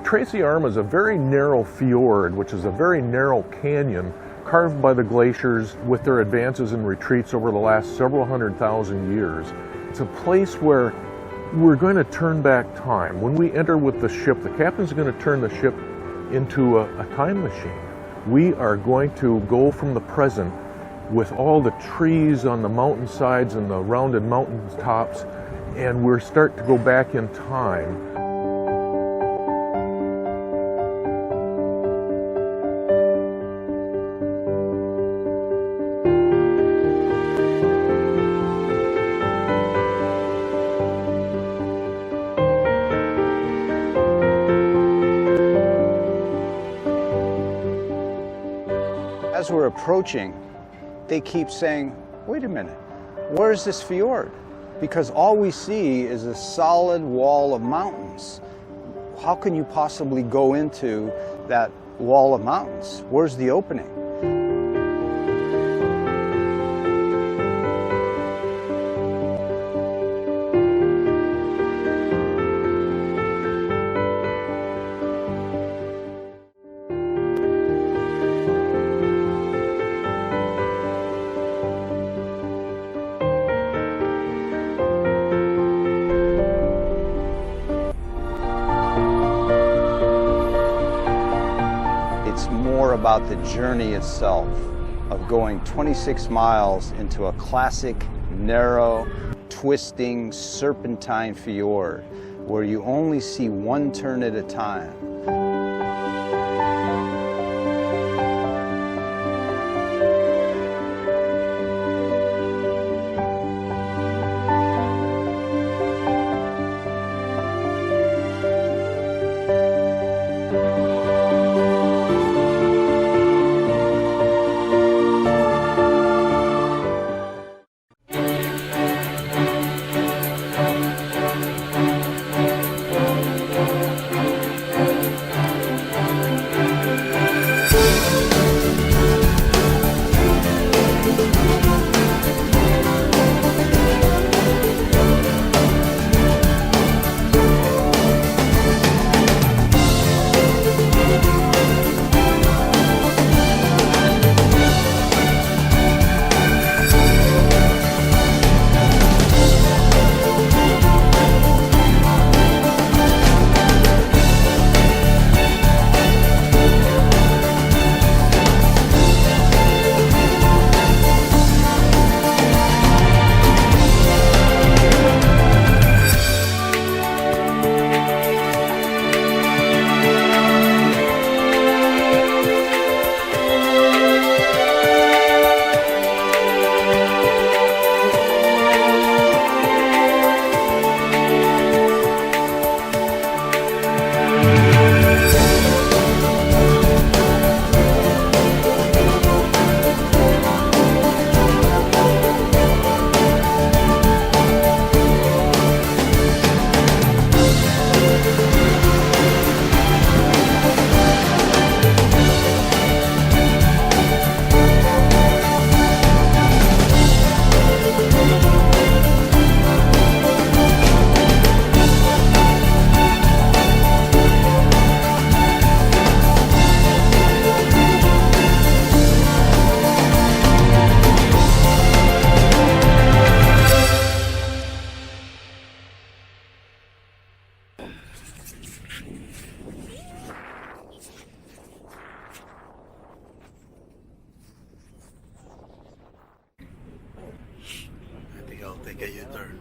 Tracy Arm is a very narrow fjord, which is a very narrow canyon carved by the glaciers with their advances and retreats over the last several 100,000 years. It's a place where we're going to turn back time. When we enter with the ship, the captain's going to turn the ship into a time machine. We are going to go from the present with all the trees on the mountainsides and the rounded mountain tops, and we're start to go back in time. As we're approaching, they keep saying, wait a minute, where's this fjord? Because all we see is a solid wall of mountains. How can you possibly go into that wall of mountains? Where's the opening? It's more about the journey itself of going 26 miles into a classic, narrow, twisting, serpentine fjord where you only see one turn at a time. I'll take a U-turn.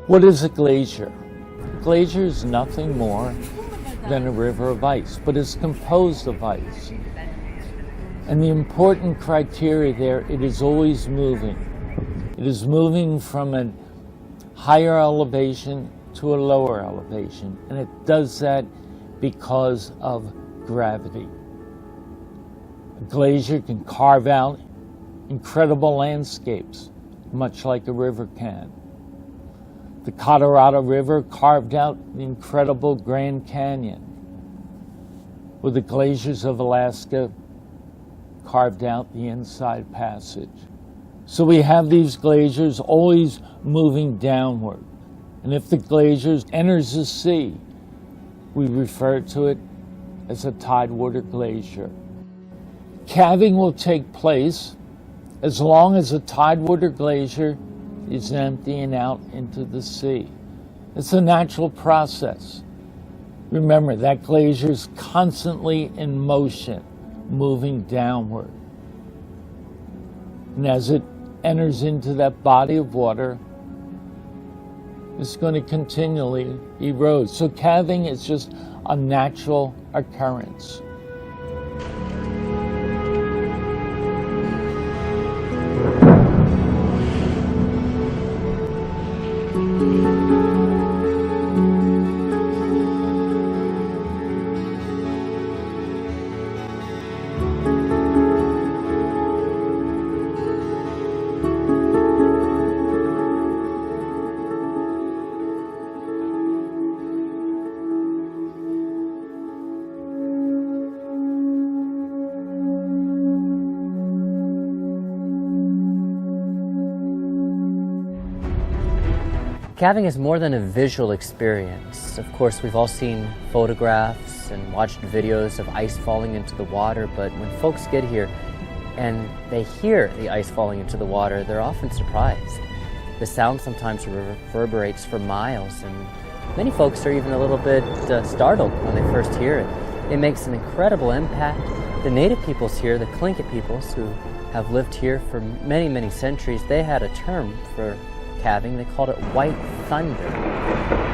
What is a glacier? A glacier is nothing more than a river of ice, but it's composed of ice. And the important criteria there, it is always moving. It is moving from an higher elevation to a lower elevation, and it does that because of gravity. A glacier can carve out incredible landscapes, much like a river can. The Colorado River carved out the incredible Grand Canyon, where the glaciers of Alaska carved out the Inside Passage. So we have these glaciers always moving downward. And if the glacier enters the sea, we refer to it as a tidewater glacier. Calving will take place as long as a tidewater glacier is emptying out into the sea. It's a natural process. Remember, that glacier is constantly in motion, moving downward. And as it enters into that body of water, it's going to continually erode. So calving is just a natural occurrence. Calving is more than a visual experience. Of course, we've all seen photographs and watched videos of ice falling into the water, but when folks get here and they hear the ice falling into the water, they're often surprised. The sound sometimes reverberates for miles, and many folks are even a little bit startled when they first hear it. It makes an incredible impact. The native peoples here, the Tlingit peoples, who have lived here for many, many centuries, they had a term for calving. They called it white thunder.